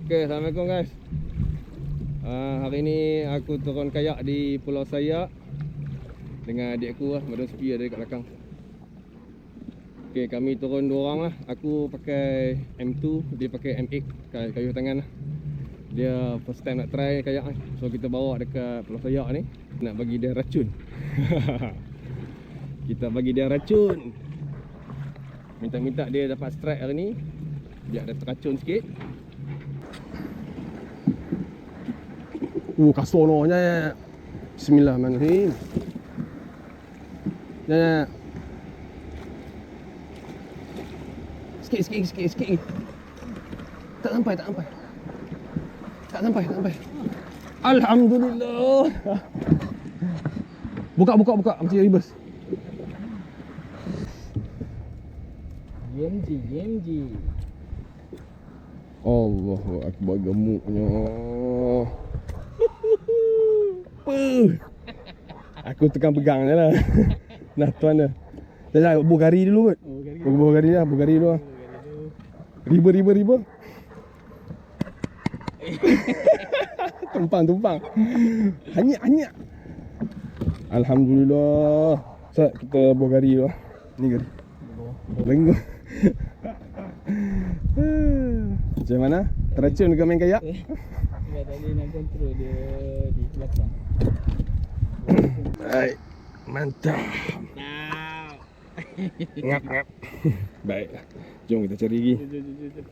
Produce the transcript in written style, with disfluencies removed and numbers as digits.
Okay, Assalamualaikum guys. Hari ni aku turun kayak di Pulau Sayak dengan adik aku lah, Madam Sepi ada dekat belakang. Okay, kami turun 2 orang lah. Aku pakai M2, dia pakai M8 kayu tangan lah. Dia first time nak try kayak lah. So kita bawa dekat Pulau Sayak ni, nak bagi dia racun. Kita bagi dia racun. Minta-minta dia dapat strike hari ni, biar dia teracun sikit. Kasarnya. Bismillahirrahmanirrahim. Ya. Sikit. Tak sampai. Alhamdulillah. Buka macam reverse. GMG. Allahu akbar, gemuknya. Aku tekan pegang je lah. Nah tuan dah. Dah bugari dulu kot. Bugari dulu lah. Riba. Tumpang. Hanya. Alhamdulillah. Sat kita bugari dulu lah. Ni gari. Lenggo. Macam mana? Teracun ke main kayak? Enggak, tadi nak kontrol dia di belakang. Baik, mantap. Ngap. Baik, jom kita cari lagi. Jom.